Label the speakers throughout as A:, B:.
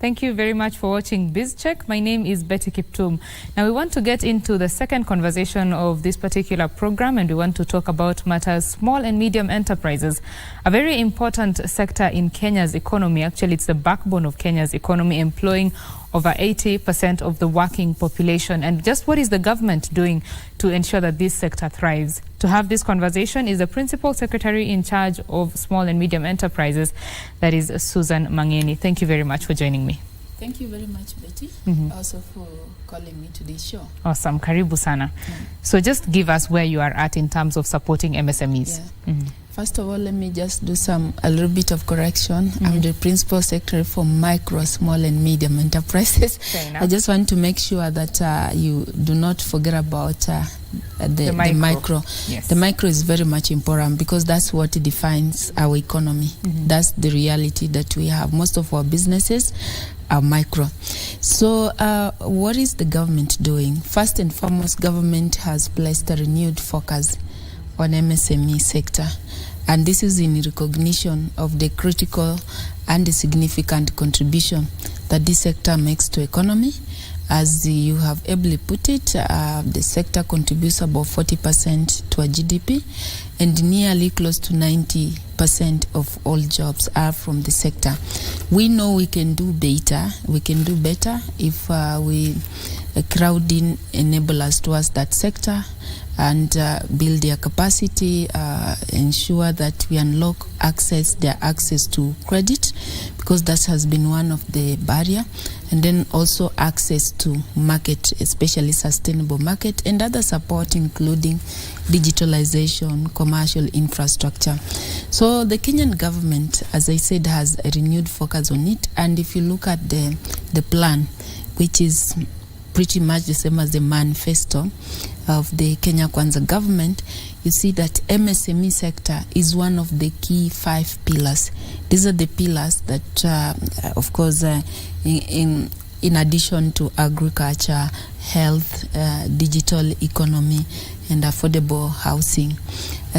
A: Thank you very much for watching BizCheck. My name is Betty Kiptum. Now we want to get into the second conversation of this particular program, and we want to talk about matters small and medium enterprises, a very important sector in Kenya's economy. Actually, it's the backbone of Kenya's economy, employing over 80% of the working population. And just what is the government doing to ensure that this sector thrives? To have this conversation is the Principal Secretary in charge of small and medium enterprises, that is Susan Mangeni. Thank you very much for joining me.
B: Thank you very much, Betty, also for calling me to this show.
A: Awesome. Karibu sana. So just give us where you are at in terms of supporting MSMEs.
B: First of all, let me just do a little bit of correction. I'm the Principal Secretary for Micro, Small and Medium Enterprises. I just want to make sure that you do not forget about the micro.
A: Yes.
B: The micro is very much important because that's what defines our economy. That's the reality that we have. Most of our businesses are micro. So what is the government doing? First and foremost, government has placed a renewed focus on MSME sector, and this is in recognition of the critical and the significant contribution that this sector makes to economy. As you have ably put it, the sector contributes about 40% to our GDP, and nearly close to 90% of all jobs are from the sector. We know we can do better. We can do better if we crowding enablers towards that sector and build their capacity, ensure that we unlock their access to credit, because that has been one of the barrier, and then also access to market, especially sustainable market, and other support including digitalization, commercial infrastructure. So the Kenyan government, as I said, has a renewed focus on it, and if you look at the plan, which is pretty much the same as the manifesto of the Kenya Kwanza government, you see that MSME sector is one of the key 5 pillars. These are the pillars that, of course, in addition to agriculture, health, digital economy, and affordable housing.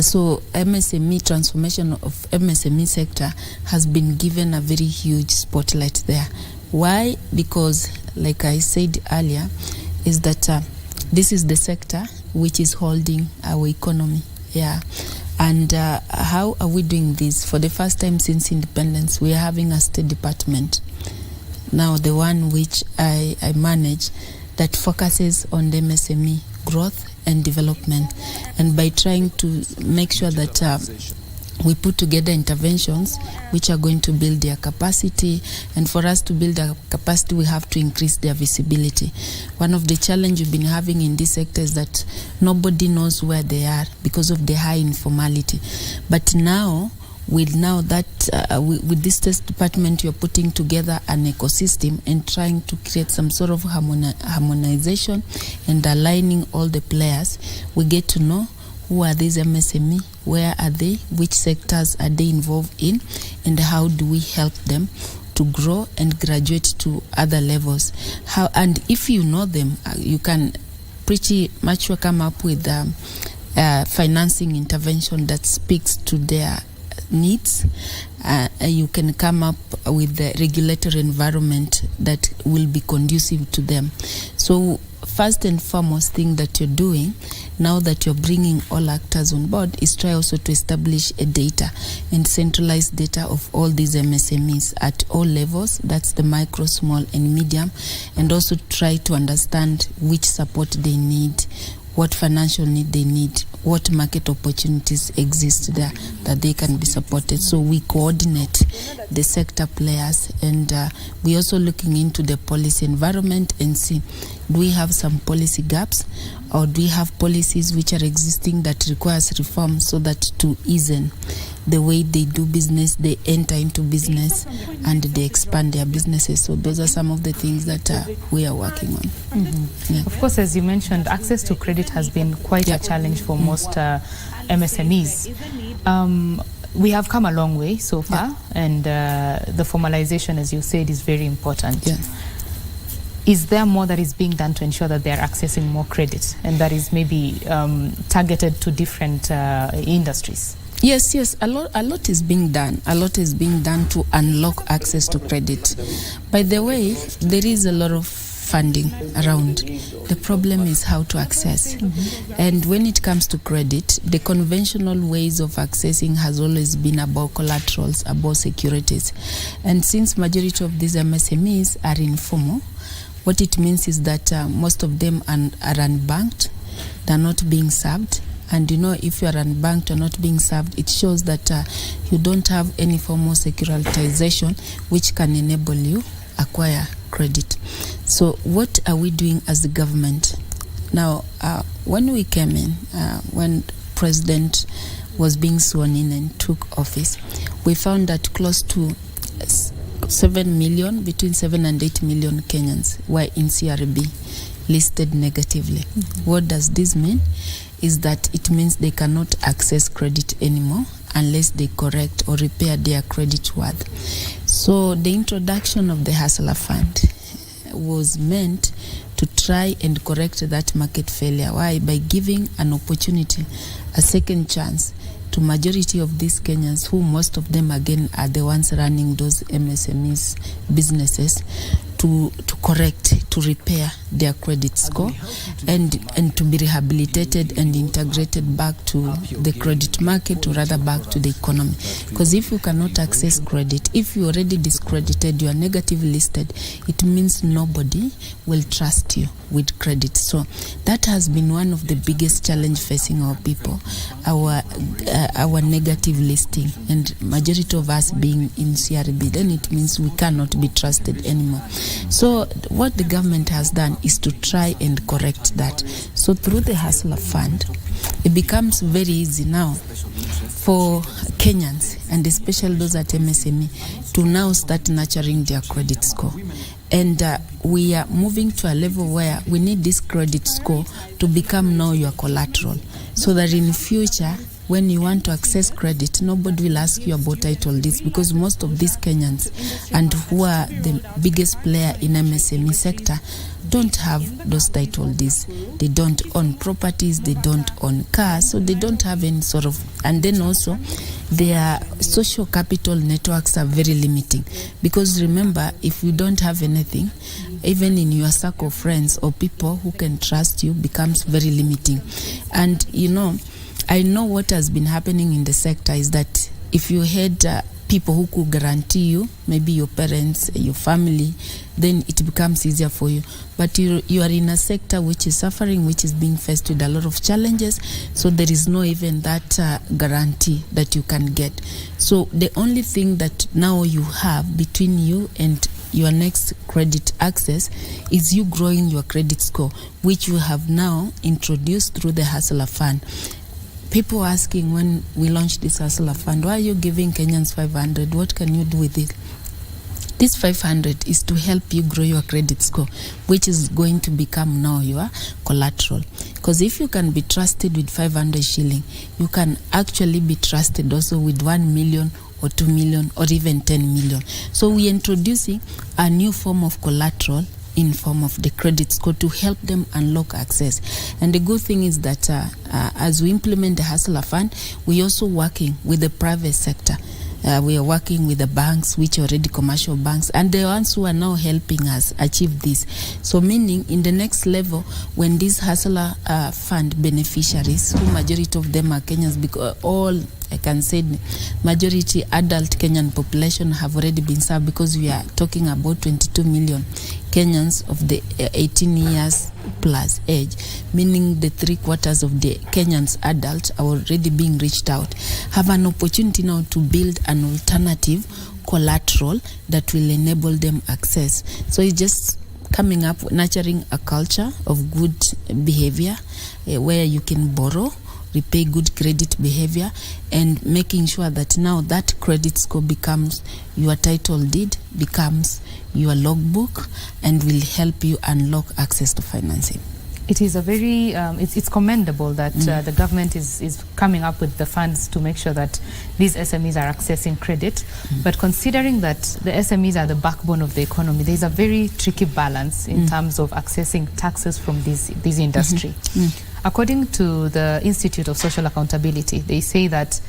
B: So MSME, transformation of MSME sector has been given a very huge spotlight there. Why? Because, like I said earlier, is that this is the sector which is holding our economy. And how are we doing this? For the first time since independence, we are having a state department. Now, the one which I manage, that focuses on the MSME growth and development. And by trying to make sure that we put together interventions which are going to build their capacity, and for us to build our capacity, we have to increase their visibility. One of the challenges we've been having in this sector is that nobody knows where they are because of the high informality. But now, with this test department, you're putting together an ecosystem and trying to create some sort of harmonization and aligning all the players. We get to know who are these MSME, where are they, which sectors are they involved in, and how do we help them to grow and graduate to other levels. And if you know them, you can pretty much come up with financing intervention that speaks to their needs. You can come up with the regulatory environment that will be conducive to them. So first and foremost thing that you're doing now that you're bringing all actors on board is try also to establish a data and centralized data of all these MSMEs at all levels. That's the micro, small and medium, and also try to understand which support they need, what financial need they need, what market opportunities exist there that they can be supported. So we coordinate the sector players, and we're also looking into the policy environment and see, do we have some policy gaps, or do we have policies which are existing that requires reform so that to ease the way they do business, they enter into business and they expand their businesses. So those are some of the things that we are working on.
A: Of course, as you mentioned, access to credit has been quite a challenge for most MSMEs. We have come a long way so far, and the formalization, as you said, is very important. Is there more that is being done to ensure that they are accessing more credit, and that is maybe targeted to different industries?
B: Yes, a lot is being done. A lot is being done to unlock access to credit. By the way, there is a lot of funding around. The problem is how to access. And when it comes to credit, the conventional ways of accessing has always been about collaterals, about securities. And since majority of these MSMEs are informal, what it means is that most of them are unbanked. They're not being served. And if you are unbanked or not being served, it shows that you don't have any form of securitization which can enable you acquire credit. So what are we doing as the government? Now, when we came in, when President was being sworn in and took office, we found that close to 7 million, between 7 and 8 million Kenyans were in CRB, listed negatively. What does this mean? Is that it means they cannot access credit anymore unless they correct or repair their credit worth. So the introduction of the Hustler Fund was meant to try and correct that market failure. Why? By giving an opportunity, a second chance to majority of these Kenyans, who most of them again are the ones running those MSMEs businesses, to correct, to repair their credit score and to be rehabilitated and integrated back to the credit market, or rather back to the economy. Because if you cannot access credit, if you already discredited, you are negative listed, it means nobody will trust you with credit. So that has been one of the biggest challenge facing our people, our negative listing, and majority of us being in CRB. Then it means we cannot be trusted anymore. So what the government has done is to try and correct that. So through the Hustler Fund, it becomes very easy now for Kenyans, and especially those at MSME, to now start nurturing their credit score. And we are moving to a level where we need this credit score to become now your collateral, so that in future, when you want to access credit, nobody will ask you about title deeds, because most of these Kenyans, and who are the biggest player in MSME sector, don't have those title deeds. They don't own properties, they don't own cars, so they don't have any sort of, and then also their social capital networks are very limiting, because remember, if you don't have anything, even in your circle of friends or people who can trust you becomes very limiting. And I know what has been happening in the sector is that if you had people who could guarantee you, maybe your parents, your family, then it becomes easier for you. But you are in a sector which is suffering, which is being faced with a lot of challenges, so there is no even that guarantee that you can get. So the only thing that now you have between you and your next credit access is you growing your credit score, which you have now introduced through the Hustler Fund. People asking when we launched this Hustler Fund, why are you giving Kenyans 500? What can you do with it? This 500 is to help you grow your credit score, which is going to become now your collateral. Because if you can be trusted with 500 shilling, you can actually be trusted also with 1 million or 2 million or even 10 million. So we're introducing a new form of collateral in form of the credit score to help them unlock access. And the good thing is that as we implement the Hustler Fund, we're also working with the private sector. We are working with the banks, which are already commercial banks, and the ones who are now helping us achieve this. So meaning in the next level, when these Hustler Fund beneficiaries, who majority of them are Kenyans, because all, I can say, majority adult Kenyan population have already been served, because we are talking about 22 million Kenyans of the 18 years plus age, meaning the 3/4 of the Kenyans adults are already being reached out, have an opportunity now to build an alternative collateral that will enable them access. So it's just coming up, nurturing a culture of good behavior where you can borrow, repay good credit behavior, and making sure that now that credit score becomes your title deed, becomes your logbook, and will help you unlock access to financing.
A: It is a very, it's commendable that the government is coming up with the funds to make sure that these SMEs are accessing credit. But considering that the SMEs are the backbone of the economy, there's a very tricky balance in terms of accessing taxes from this industry. According to the Institute of Social Accountability, they say that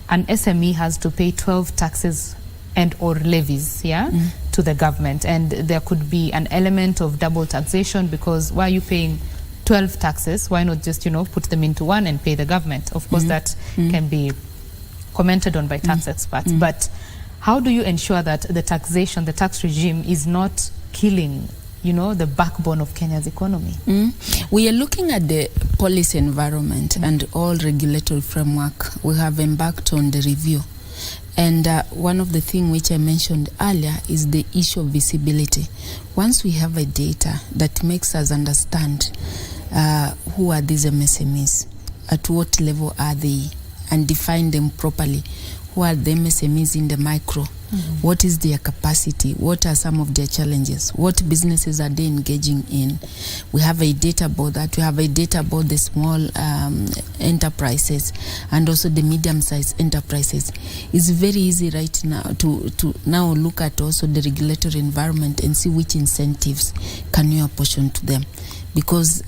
A: an SME has to pay 12 taxes and or levies, to the government, and there could be an element of double taxation, because why are you paying 12 taxes? Why not just put them into one and pay the government? Of course, that can be commented on by tax experts, but how do you ensure that the taxation, the tax regime, is not killing the backbone of Kenya's economy?
B: We are looking at the policy environment and all regulatory framework. We have embarked on the review. And one of the things which I mentioned earlier is the issue of visibility. Once we have a data that makes us understand who are these MSMEs, at what level are they, and define them properly. Who are the MSMEs in the micro? What is their capacity? What are some of their challenges? What businesses are they engaging in? We have a data about that. We have a data about the small enterprises and also the medium-sized enterprises. It's very easy right now to now look at also the regulatory environment and see which incentives can you apportion to them. Because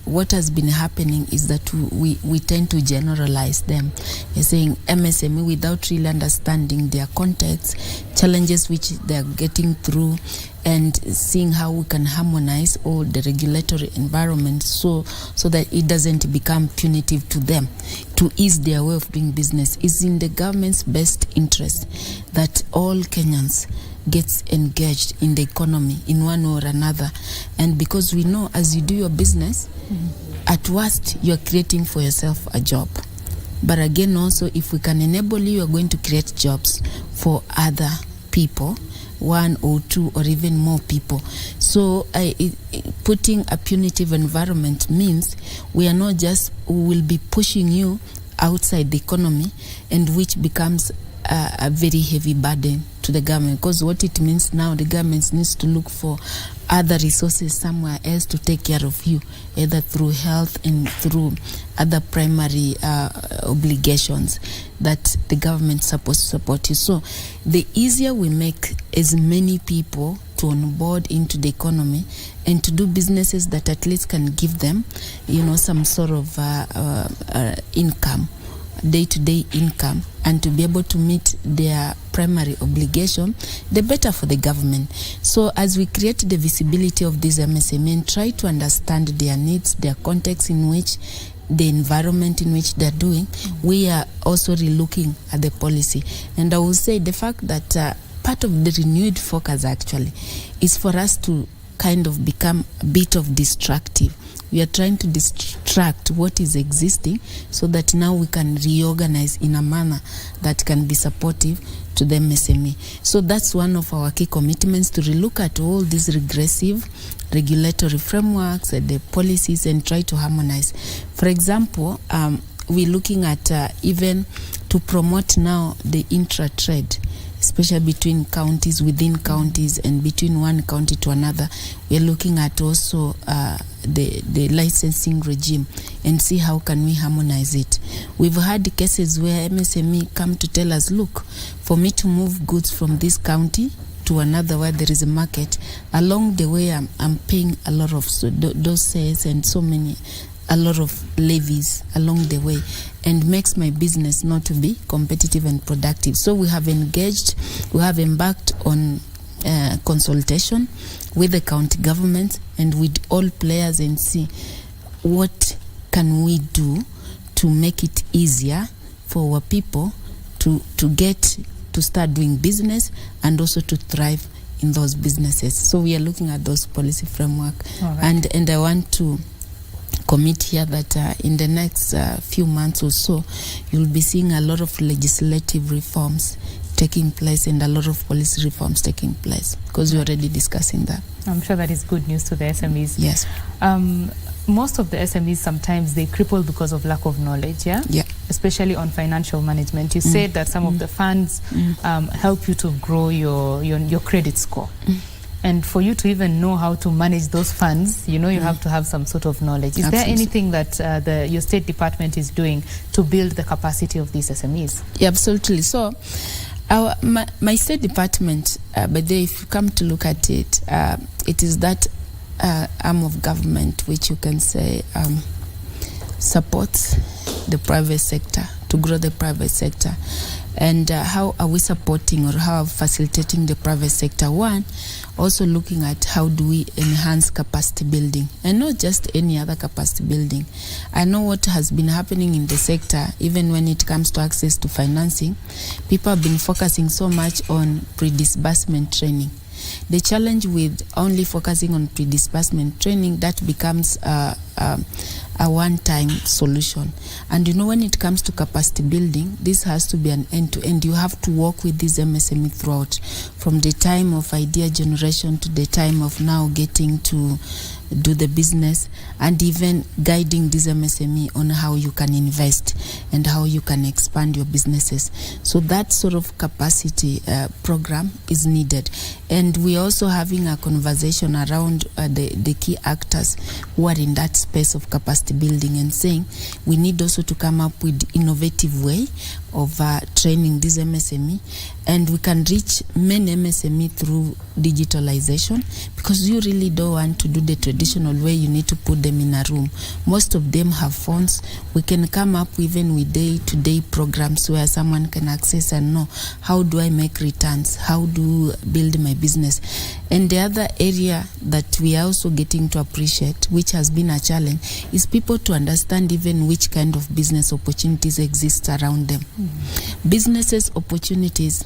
B: what has been happening is that we tend to generalize them. You're saying MSME without really understanding their context, challenges which they are getting through, and seeing how we can harmonize all the regulatory environment so that it doesn't become punitive to them, to ease their way of doing business. Is in the government's best interest that all Kenyans gets engaged in the economy in one or another. And because we know as you do your business, at worst you're creating for yourself a job. But again also, if we can enable you, you're going to create jobs for other people, one or two or even more people. So putting a punitive environment means we are not just, we will be pushing you outside the economy, and which becomes a very heavy burden to the government, because what it means now, the government needs to look for other resources somewhere else to take care of you, either through health and through other primary obligations that the government is supposed to support you. So the easier we make as many people to onboard into the economy and to do businesses that at least can give them, some sort of income, day-to-day income, and to be able to meet their primary obligation, the better for the government. So as we create the visibility of these MSME and try to understand their needs, their context in which, the environment in which they're doing, we are also relooking at the policy. And I will say the fact that part of the renewed focus actually is for us to kind of become a bit of destructive. We are trying to distract what is existing so that now we can reorganize in a manner that can be supportive to the MSME. So that's one of our key commitments, to relook at all these regressive regulatory frameworks and the policies and try to harmonize. For example, we're looking at even to promote now the intra-trade, especially between counties, within counties, and between one county to another. We're looking at also the licensing regime and see how can we harmonize it. We've had cases where MSME come to tell us, look, for me to move goods from this county to another where there is a market, along the way I'm paying a lot of those sales and a lot of levies along the way, and makes my business not to be competitive and productive. So we have embarked on consultation with the county government and with all players, and see what can we do to make it easier for our people to start doing business and also to thrive in those businesses. So we are looking at those policy framework. Right. And I want to commit here that in the next few months or so, you'll be seeing a lot of legislative reforms taking place and a lot of policy reforms taking place, because we're already discussing that.
A: I'm sure that is good news to the SMEs.
B: Yes.
A: Most of the SMEs, sometimes they cripple because of lack of knowledge, yeah? Especially on financial management. You said that some of the funds help you to grow your credit score. And for you to even know how to manage those funds, you have to have some sort of knowledge. Is there anything that your State Department is doing to build the capacity of these SMEs?
B: Yeah, absolutely. So my State Department, but if you come to look at it, it is that arm of government which you can say supports the private sector to grow the private sector. And how are we supporting or how are facilitating the private sector? One, also looking at how do we enhance capacity building, and not just any other capacity building. I know what has been happening in the sector, even when it comes to access to financing. People have been focusing so much on pre-disbursement training. The challenge with only focusing on pre-disbursement training, that becomes a one-time solution. And when it comes to capacity building, this has to be an end-to-end. You have to work with this MSME throughout, from the time of idea generation to the time of now getting to do the business, and even guiding this MSME on how you can invest and how you can expand your businesses. So that sort of capacity program is needed. And we're also having a conversation around the key actors who are in that space of capacity building, and saying we need also to come up with innovative way of training this MSME, and we can reach many MSME through digitalization, because you really don't want to do the traditional way. You need to put them in a room. Most of them have phones. We can come up even with day-to-day programs where someone can access and know, how do I make returns? How do I build my business? And the other area that we are also getting to appreciate, which has been a challenge, is people to understand even which kind of business opportunities exist around them. Businesses opportunities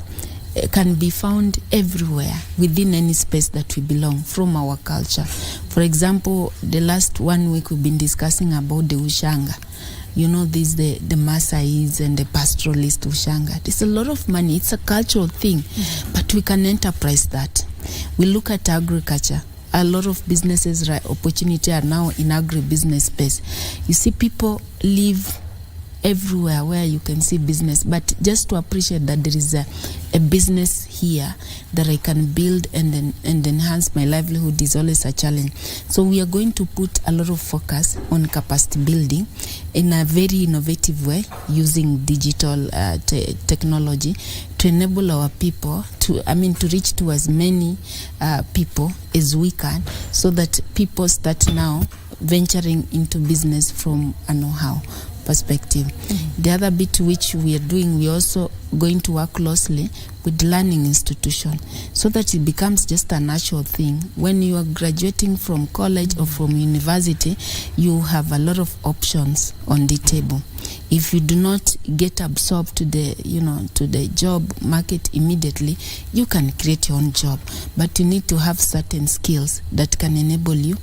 B: can be found everywhere within any space that we belong, from our culture. For example, the last 1 week we've been discussing about the Ushanga. This the Maasais and the pastoralist Ushanga. There's a lot of money. It's a cultural thing, but we can enterprise that. We look at agriculture. A lot of businesses opportunity are now in agribusiness space. You see, people live everywhere where you can see business, but just to appreciate that there is a business here that I can build and enhance my livelihood is always a challenge. So we are going to put a lot of focus on capacity building in a very innovative way, using digital technology to enable our people to reach to as many people as we can, so that people start now venturing into business from a know-how perspective. The other bit which we are doing, we're also going to work closely with learning institution, so that it becomes just a natural thing. When you are graduating from college or from university, you have a lot of options on the table. If you do not get absorbed to the job market immediately, you can create your own job, but you need to have certain skills that can enable you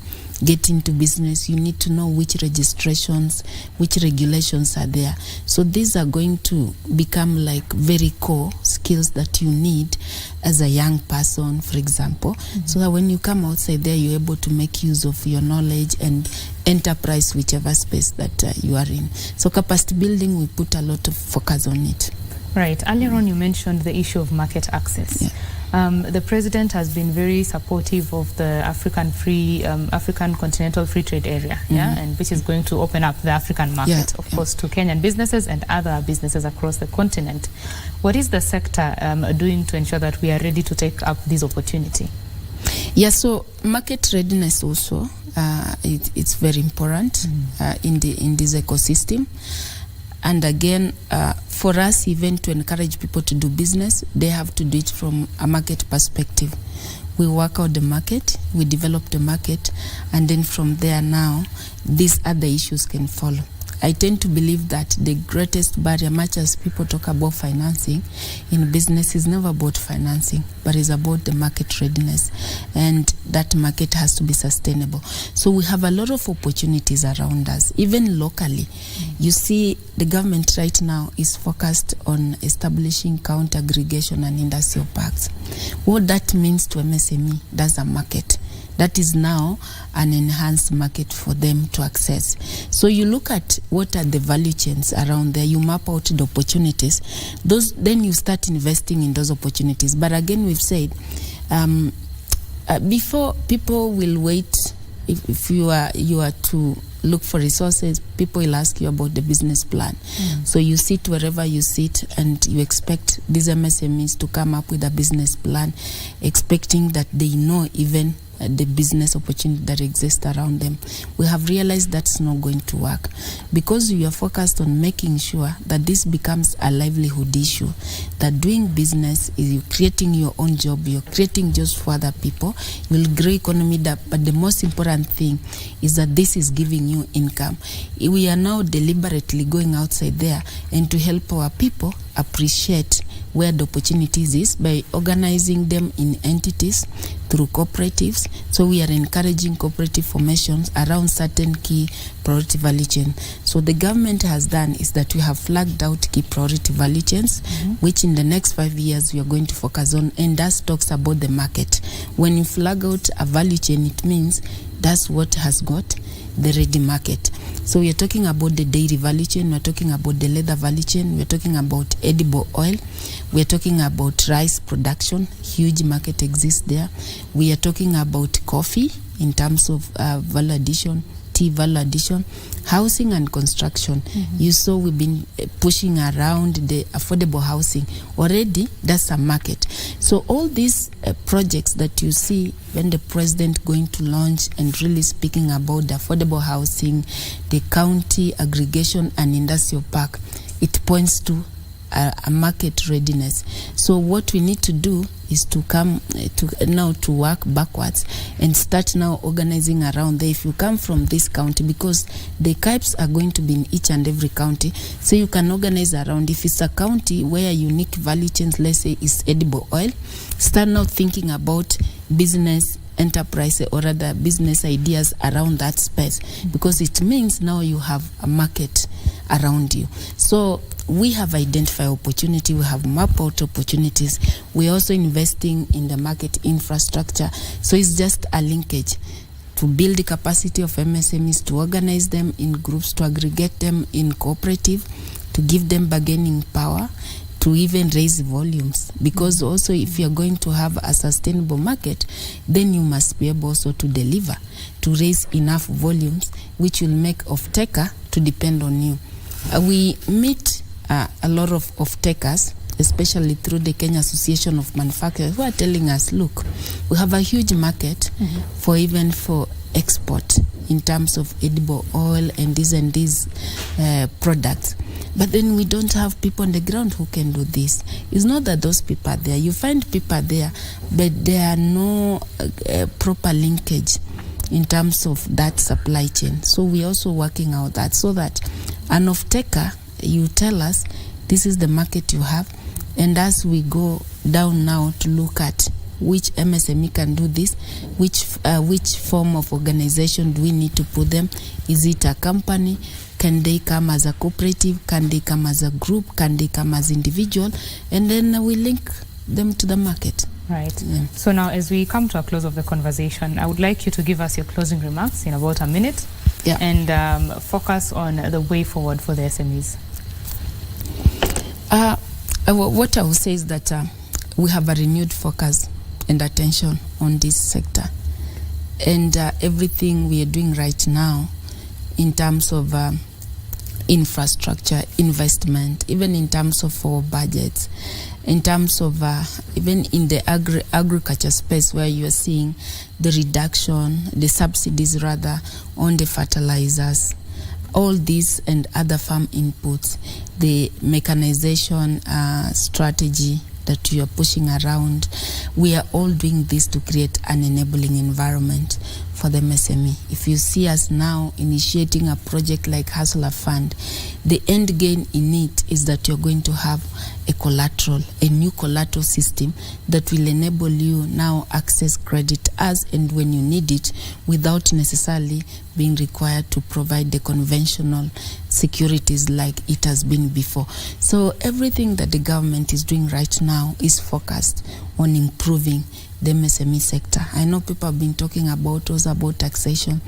B: get into business. You need to know which registrations, which regulations are there. So these are going to become like very core skills that you need as a young person, for example, so that when you come outside there, you're able to make use of your knowledge and enterprise whichever space that you are in. So capacity building, we put a lot of focus on it.
A: Right. Earlier on, you mentioned the issue of market access.
B: Yeah.
A: The president has been very supportive of the African Continental Free Trade Area, and which is going to open up the African market, of course, to Kenyan businesses and other businesses across the continent. What is the sector doing to ensure that we are ready to take up this opportunity?
B: Yeah, so market readiness also, it's very important in this ecosystem. And again, for us even to encourage people to do business, they have to do it from a market perspective. We work out the market, we develop the market, and then from there now, these other issues can follow. I tend to believe that the greatest barrier, much as people talk about financing in business, is never about financing, but is about the market readiness, and that market has to be sustainable. So we have a lot of opportunities around us, even locally. You see, the government right now is focused on establishing county aggregation and industrial parks. What that means to MSME, that's a market. That is now an enhanced market for them to access. So you look at what are the value chains around there, you map out the opportunities, then you start investing in those opportunities. But again, we've said, before people will wait, if you are to look for resources, people will ask you about the business plan. So you sit wherever you sit and you expect these MSMEs to come up with a business plan, expecting that they know even the business opportunity that exists around them. We have realized that's not going to work because we are focused on making sure that this becomes a livelihood issue, that doing business is you creating your own job, you're creating jobs for other people, you'll grow economy, but the most important thing is that this is giving you income. We are now deliberately going outside there and to help our people appreciate where the opportunities is by organizing them in entities through cooperatives. So we are encouraging cooperative formations around certain key priority value chain. So the government has done is that we have flagged out key priority value chains, which in the next 5 years we are going to focus on, and that talks about the market. When you flag out a value chain, it means that's what has got the ready market. So we are talking about the dairy value chain, we are talking about the leather value chain, we are talking about edible oil, we are talking about rice production, huge market exists there. We are talking about coffee in terms of value addition, tea value addition, housing and construction. You saw we've been pushing around the affordable housing. Already, that's a market. So all these projects that you see when the president going to launch and really speaking about the affordable housing, the county aggregation and industrial park, it points to a market readiness. So what we need to do is to come to work backwards and start now organizing around there. If you come from this county, because the KIPes are going to be in each and every county, so you can organize around. If it's a county where unique value chains, let's say, is edible oil, start now thinking about business enterprise or rather business ideas around that space, because it means now you have a market around you. So we have identified opportunity, we have mapped out opportunities. We're also investing in the market infrastructure. So it's just a linkage to build the capacity of MSMEs, to organize them in groups, to aggregate them in cooperative, to give them bargaining power, to even raise volumes. Because also if you're going to have a sustainable market, then you must be able also to deliver, to raise enough volumes, which will make off-taker to depend on you. We meet a lot of off-takers, especially through the Kenya Association of Manufacturers, who are telling us, look, we have a huge market for export in terms of edible oil and these products. But then we don't have people on the ground who can do this. It's not that those people are there. You find people there, but there are no proper linkage in terms of that supply chain. So we're also working out that, so that an off-taker, you tell us this is the market you have, and as we go down now to look at which MSME can do this, which form of organization do we need to put them? Is it a company? Can they come as a cooperative? Can they come as a group? Can they come as individual? And then we link them to the market.
A: Right. Yeah. So now, as we come to a close of the conversation, I would like you to give us your closing remarks in about a minute, and focus on the way forward for the SMEs.
B: What I will say is that we have a renewed focus and attention on this sector, and everything we are doing right now in terms of infrastructure investment, even in terms of our budgets, in terms of even in the agriculture space, where you are seeing the reduction, the subsidies rather, on the fertilizers, all these and other farm inputs, the mechanization strategy that you are pushing around, we are all doing this to create an enabling environment for the MSME. If you see us now initiating a project like Hustler Fund, the end gain in it is that you're going to have a new collateral system that will enable you now access credit as and when you need it, without necessarily being required to provide the conventional securities like it has been before. So everything that the government is doing right now is focused on improving the MSME sector. I know people have been talking about taxation.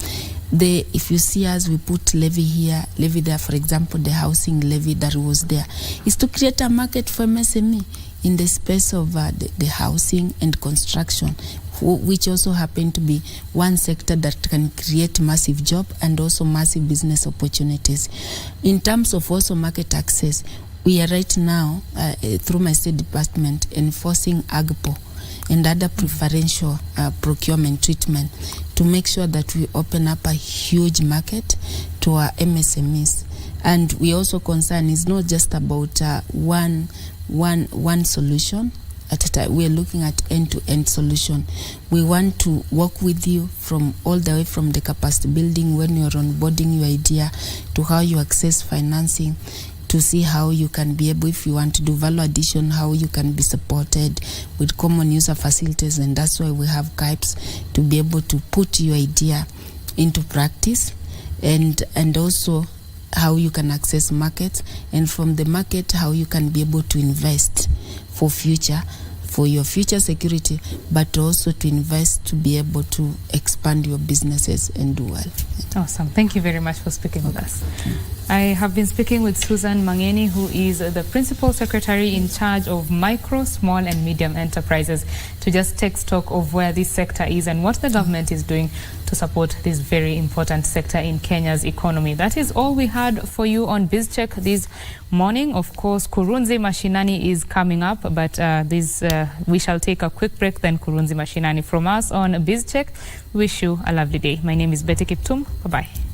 B: If you see us, we put levy here, levy there. For example, the housing levy that was there is to create a market for MSME in the space of the housing and construction, which also happen to be one sector that can create massive job and also massive business opportunities. In terms of also market access, we are right now, through my state department, enforcing AGPO, and other preferential procurement treatment to make sure that we open up a huge market to our MSMEs. And we also concern is not just about one solution at a time. We are looking at end-to-end solution. We want to work with you from all the way from the capacity building when you're onboarding your idea to how you access financing, to see how you can be able, if you want to do value addition, how you can be supported with common user facilities. And that's why we have KBC to be able to put your idea into practice, and also how you can access markets, and from the market how you can be able to invest for your future security, but also to invest to be able to expand your businesses and do well.
A: Awesome. Thank you very much for speaking with us. I have been speaking with Susan Mangeni, who is the Principal Secretary in charge of micro, small and medium enterprises, to just take stock of where this sector is and what the government is doing to support this very important sector in Kenya's economy. That is all we had for you on BizCheck this morning. Of course, Kurunzi Mashinani is coming up, but we shall take a quick break, then Kurunzi Mashinani. From us on BizCheck, wish you a lovely day. My name is Betty Kiptum. Bye-bye.